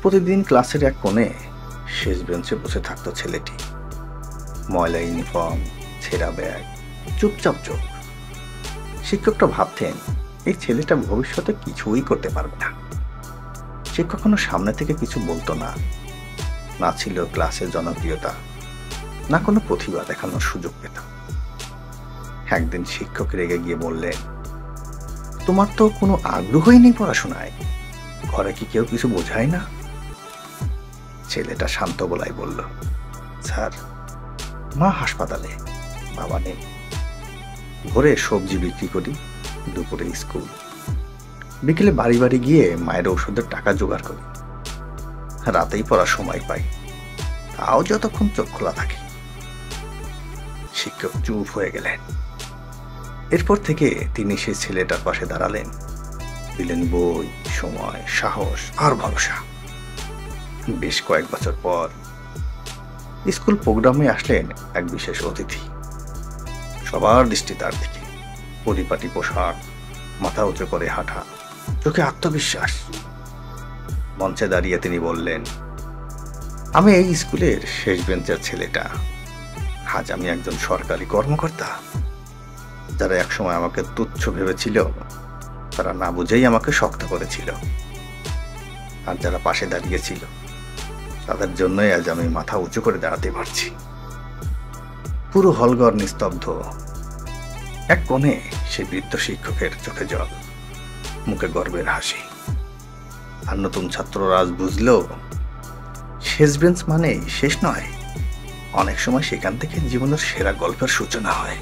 প্রতিদিন ক্লাসের এক কোণে শেষ বেঞ্চে বসে থাকতো ছেলেটি। ময়লা ইউনিফর্ম, ছেঁড়া ব্যাগ, চুপচাপ চোখ। শিক্ষকটা ভাবতেন এই ছেলেটা ভবিষ্যতে কিছুই করতে পারবে না। সে কখনো সামনে থেকে কিছু বলতো না, না ছিল ক্লাসের জনপ্রিয়তা, না কোনো প্রতিভা দেখানোর সুযোগ পেত। একদিন শিক্ষক রেগে গিয়ে বললেন, তোমার তো কোনো আগ্রহই নেই পড়াশোনায়, ঘরে কি কেউ কিছু বোঝায় না? ছেলেটা শান্ত গলায় বলল, স্যার, মা হাসপাতালে, বাবা নেই। ভোরে সবজি বিক্রি করি, দুপুরে স্কুল, বিকেলে বাড়ি বাড়ি গিয়ে মায়ের ওষুধের টাকা জোগাড় করি, রাতেই পড়ার সময় পাই, তাও যতক্ষণ চোখ খোলা থাকে। শিক্ষক চুপ হয়ে গেলেন। এরপর থেকে তিনি সেই ছেলেটার পাশে দাঁড়ালেন, দিলেন বই, সময়, সাহস আর ভরসা। বেশ কয়েক বছর পর স্কুল প্রোগ্রামে আসলেন এক বিশেষ অতিথি। সবার দৃষ্টি তার দিকে। পরিপাটি পোশাক, মাথা উঁচু করে হাঁটা, চোখে আত্মবিশ্বাস। মঞ্চে দাঁড়িয়ে তিনি বললেন, আমি এই স্কুলের শেষ বেঞ্চের ছেলেটা। আজ আমি একজন সরকারি কর্মকর্তা। যারা একসময় আমাকে তুচ্ছ ভেবেছিল, তারা না বুঝেই আমাকে শক্ত করেছিল। আর যারা পাশে দাঁড়িয়েছিল, তাদের জন্যই আজ আমি মাথা উঁচু করে দাঁড়াতে পারছি। পুরো হলঘর নিস্তব্ধ। এক কোণে সে বৃদ্ধ শিক্ষকের চোখে জল, মুখে গর্বের হাসি। আর নতুন ছাত্ররা আজ বুঝল, শেষ বেঞ্চ মানে শেষ নয়, অনেক সময় সেখান থেকে জীবনের সেরা গল্পের সূচনা হয়।